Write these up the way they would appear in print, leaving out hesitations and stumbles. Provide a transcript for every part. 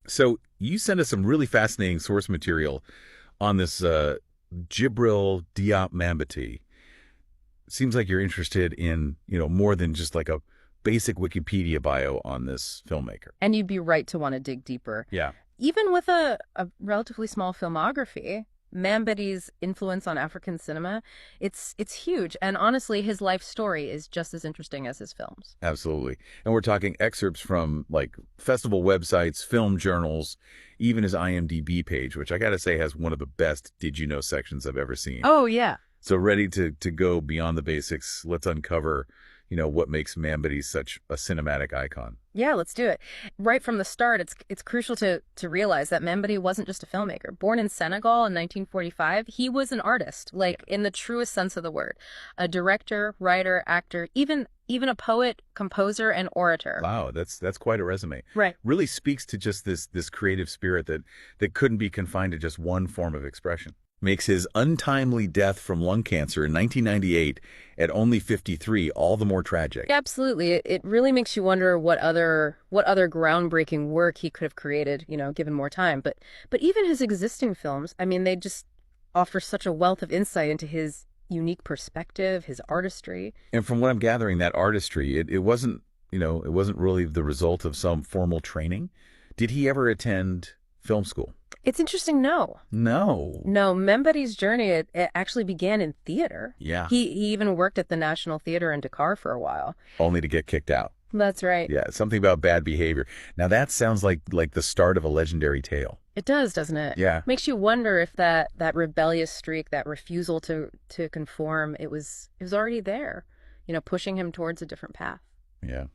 So you sent us some really fascinating source material on this Djibril Diop Mambéty. Seems like you're interested in, more than just like a basic Wikipedia bio on this filmmaker. And you'd be right to want to dig deeper. Yeah. Even with a relatively small filmography, Mambety's influence on African cinema, it's huge. And honestly, his life story is just as interesting as his films. Absolutely. And we're talking excerpts from like festival websites, film journals, even his IMDb page, which I got to say has one of the best Did You Know sections I've ever seen. Oh, yeah. So ready to go beyond the basics. Let's uncover, what makes Mambety such a cinematic icon. Yeah, let's do it. Right from the start, it's crucial to realize that Mambety wasn't just a filmmaker. Born in Senegal in 1945, he was an artist, like in the truest sense of the word. A director, writer, actor, even a poet, composer, and orator. Wow, that's quite a resume. Right. Really speaks to just this creative spirit that couldn't be confined to just one form of expression. Makes his untimely death from lung cancer in 1998 at only 53 all the more tragic. Absolutely. It really makes you wonder what other groundbreaking work he could have created, given more time. But even his existing films, I mean, they just offer such a wealth of insight into his unique perspective, his artistry. And from what I'm gathering, that artistry, it wasn't really the result of some formal training. Did he ever attend film school? It's interesting, no. No. No, Mambety's journey, it actually began in theater. Yeah. He even worked at the National Theater in Dakar for a while. Only to get kicked out. That's right. Yeah, something about bad behavior. Now that sounds like the start of a legendary tale. It does, doesn't it? Yeah. Makes you wonder if that rebellious streak, that refusal to conform, it was already there, pushing him towards a different path. Yeah.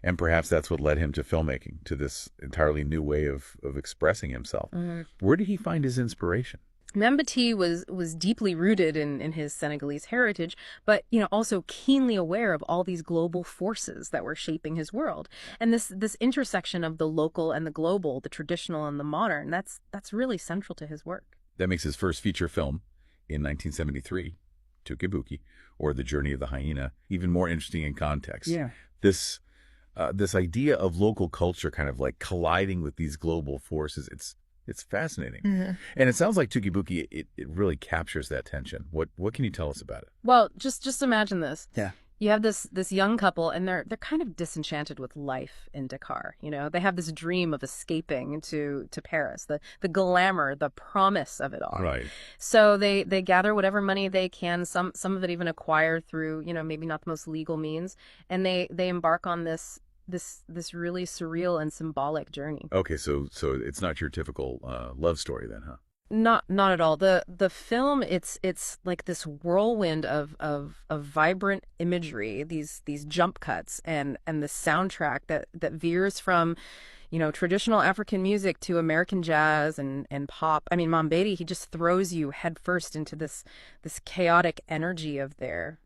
And perhaps that's what led him to filmmaking, to this entirely new way of expressing himself. Mm-hmm. Where did he find his inspiration? Mambety was deeply rooted in his Senegalese heritage, but also keenly aware of all these global forces that were shaping his world. And this intersection of the local and the global, the traditional and the modern, that's really central to his work. That makes his first feature film in 1973, Tukibuki, or The Journey of the Hyena, even more interesting in context. Yeah. This idea of local culture kind of like colliding with these global forces, it's fascinating. Mm-hmm. And it sounds like Tukibuki, it really captures that tension. What can you tell us about it? Well, just imagine this. Yeah. You have this young couple, and they're kind of disenchanted with life in Dakar. They have this dream of escaping to Paris, the glamour, the promise of it all. Right. So they gather whatever money they can, some of it even acquired through maybe not the most legal means, and they embark on this really surreal and symbolic journey. Okay, so it's not your typical love story then, huh? Not at all. The film, it's like this whirlwind of vibrant imagery, these jump cuts and the soundtrack that veers from traditional African music to American jazz and pop. I mean, Mambety, he just throws you headfirst into this chaotic energy of their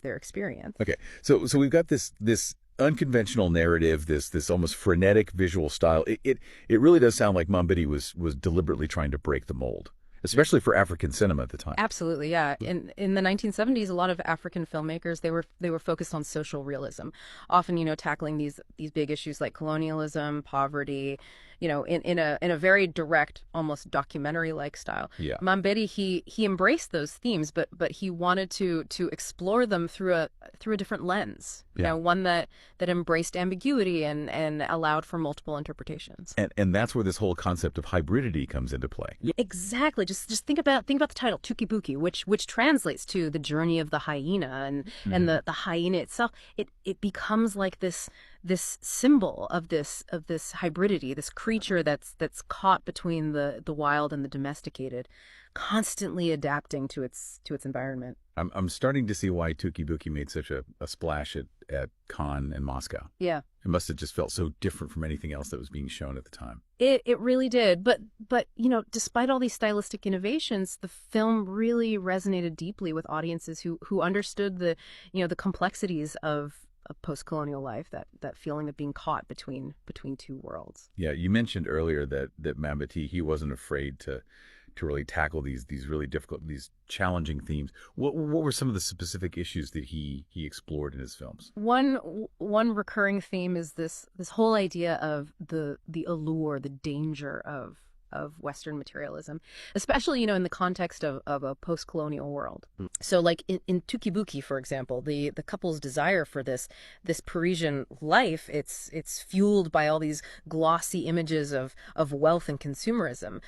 experience. Okay, so we've got this unconventional narrative, this almost frenetic visual style. It really does sound like Mambety was deliberately trying to break the mold, especially for African cinema at the time. Absolutely, yeah. In the 1970s, a lot of African filmmakers, they were focused on social realism, often tackling these big issues like colonialism, poverty, in a very direct, almost documentary-like style. Yeah. Mambety, he embraced those themes, but he wanted to explore them through a different lens. Yeah. One that embraced ambiguity and allowed for multiple interpretations. And that's where this whole concept of hybridity comes into play. Exactly. Just think about the title Tukibuki, which translates to the journey of the hyena, and the hyena itself. It becomes like this symbol of this hybridity, this creature that's caught between the wild and the domesticated, constantly adapting to its environment. I'm starting to see why Tukibuki made such a splash at Cannes and Moscow. Yeah. It must have just felt so different from anything else that was being shown at the time. It really did. But despite all these stylistic innovations, the film really resonated deeply with audiences who understood the complexities of post-colonial life, that feeling of being caught between two worlds. Yeah, you mentioned earlier that Mambety, he wasn't afraid to really tackle these really difficult, these challenging themes. What were some of the specific issues that he explored in his films? One recurring theme is this whole idea of the allure, the danger of Western materialism, especially, in the context of a post-colonial world. So like in Tukibuki, for example, the couple's desire for this Parisian life, it's fueled by all these glossy images of wealth and consumerism.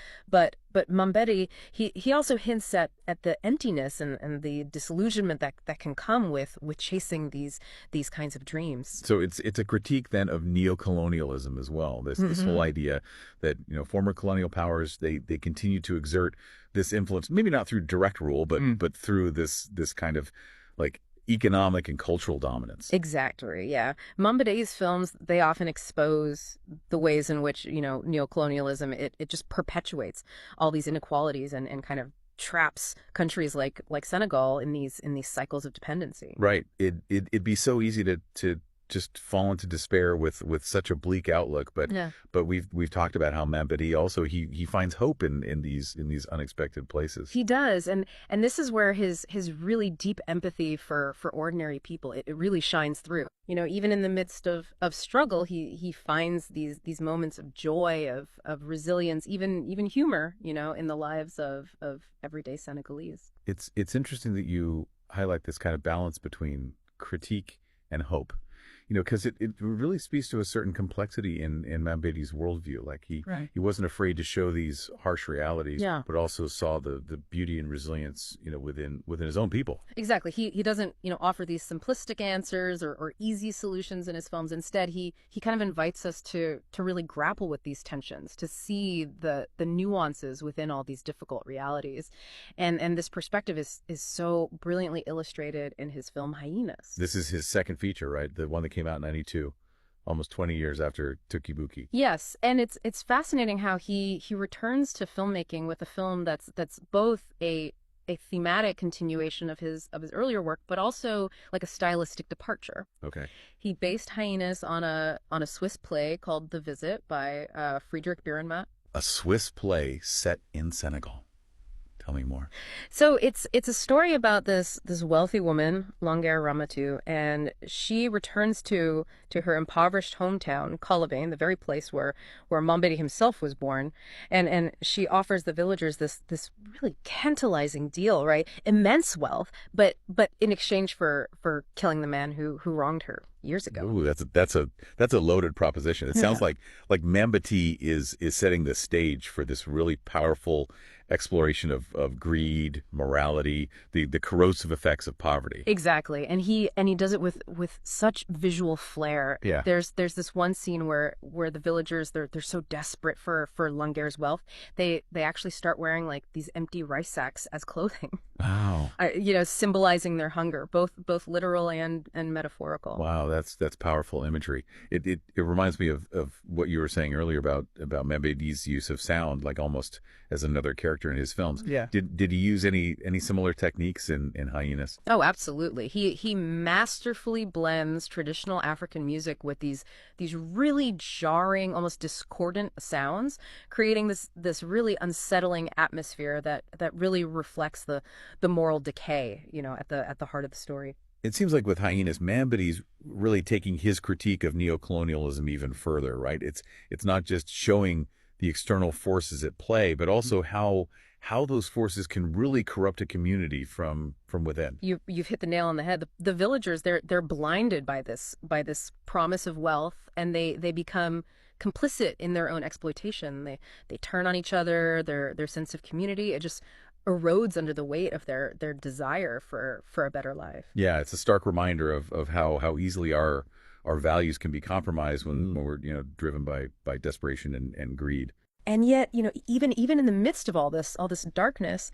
But Mambety, he also hints at the emptiness and the disillusionment that can come with chasing these kinds of dreams. So it's a critique then of neocolonialism as well. This whole idea that former colonial powers they continue to exert this influence, maybe not through direct rule, but through this kind of like economic and cultural dominance. Exactly, yeah. Mambety's films, they often expose the ways in which, neocolonialism, it just perpetuates all these inequalities and kind of traps countries like Senegal in these cycles of dependency. Right. It'd be so easy to just fall into despair with such a bleak outlook. But Yeah. but we've talked about how Mambety also he finds hope in these unexpected places. He does, and this is where his really deep empathy for ordinary people, it really shines through. Even in the midst of struggle, he finds these moments of joy, of resilience, even humor, in the lives of everyday Senegalese. It's interesting that you highlight this kind of balance between critique and hope. Because it really speaks to a certain complexity in Mambety's worldview. Like he wasn't afraid to show these harsh realities, Yeah. but also saw the beauty and resilience, within his own people. Exactly. He doesn't, offer these simplistic answers or easy solutions in his films. Instead, he kind of invites us to really grapple with these tensions, to see the nuances within all these difficult realities. And this perspective is so brilliantly illustrated in his film Hyenas. This is his second feature, right? The one that came out in 92, almost 20 years after Tukibuki. Yes, and it's fascinating how he returns to filmmaking with a film that's both a thematic continuation of his earlier work, but also like a stylistic departure. Okay. He based Hyenas on a Swiss play called The Visit by Friedrich Dürrenmatt. A Swiss play set in Senegal. Tell me more. So it's a story about this wealthy woman, Longueur Ramatu, and she returns to her impoverished hometown, Colobane, the very place where Mambety himself was born, and she offers the villagers this really tantalizing deal, right? Immense wealth, but in exchange for killing the man who wronged her years ago. Ooh, that's a loaded proposition. It sounds like Mambety is setting the stage for this really powerful exploration of greed, morality, the corrosive effects of poverty. Exactly, and he does it with such visual flair. Yeah. There's this one scene where the villagers they're so desperate for Longueur's wealth, they actually start wearing like these empty rice sacks as clothing. Wow. Symbolizing their hunger, both literal and metaphorical. Wow, that's powerful imagery. It reminds me of what you were saying earlier about Mambety's use of sound, like almost as another character in his films. Yeah. Did he use any similar techniques in Hyenas? Oh, absolutely. He masterfully blends traditional African music with these really jarring, almost discordant sounds, creating this really unsettling atmosphere that really reflects the moral decay, at the heart of the story. It seems like with Hyenas, Mambety's really taking his critique of neocolonialism even further, right? It's not just showing the external forces at play, but also how those forces can really corrupt a community from within. You've hit the nail on the head. The villagers, they're blinded by this promise of wealth, and they become complicit in their own exploitation. They turn on each other. Their sense of community, it just erodes under the weight of their desire for a better life. Yeah, it's a stark reminder of how easily our values can be compromised when we're driven by desperation and greed. And yet, even in the midst of all this darkness,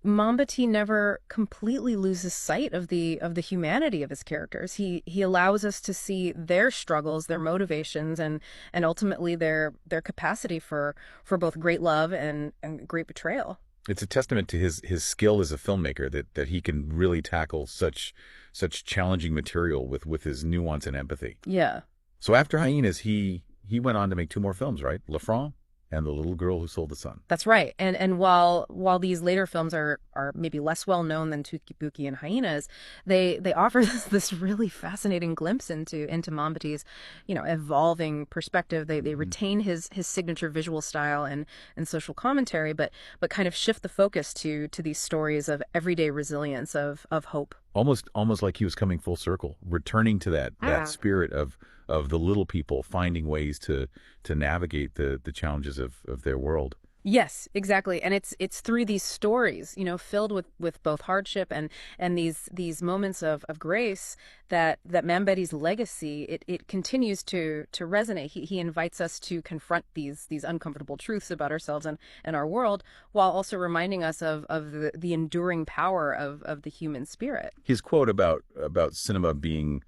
Mambety never completely loses sight of the humanity of his characters. He allows us to see their struggles, their motivations, and ultimately their capacity for both great love and great betrayal. It's a testament to his skill as a filmmaker that he can really tackle such challenging material with his nuance and empathy. Yeah. So after Hyenas, he went on to make two more films, right? La Franc? and The Little Girl Who Sold the Sun. That's right. And while these later films are maybe less well known than Tukibuki and Hyenas, they offer this really fascinating glimpse into Mambety's, evolving perspective. They Mhm. retain his signature visual style and social commentary, but kind of shift the focus to these stories of everyday resilience, of hope. Almost like he was coming full circle, returning to that spirit of the little people finding ways to navigate the challenges of their world. Yes, exactly. And it's through these stories, filled with both hardship and these moments of grace that Mambety's legacy it continues to resonate. He invites us to confront these uncomfortable truths about ourselves and our world, while also reminding us of the enduring power of the human spirit. His quote about cinema being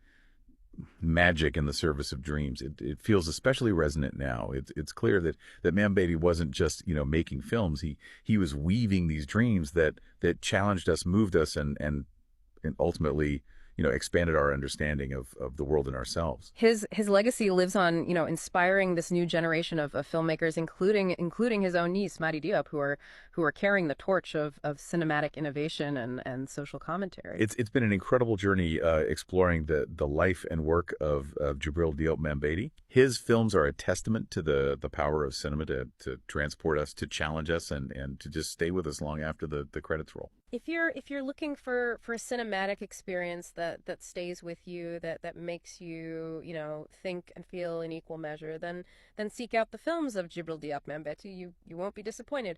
magic in the service of dreams. It feels especially resonant now. It's clear that Mambety wasn't just making films. He was weaving these dreams that challenged us, moved us, and ultimately expanded our understanding of the world and ourselves. His legacy lives on, inspiring this new generation of filmmakers, including his own niece, Mady Diop, who are carrying the torch of cinematic innovation and social commentary. It's been an incredible journey exploring the life and work of Djibril Diop Mambéty. His films are a testament to the power of cinema to transport us, to challenge us, and to just stay with us long after the credits roll. If you're looking for a cinematic experience that stays with you, that makes you, think and feel in equal measure, then seek out the films of Djibril Diop Mambéty. You won't be disappointed.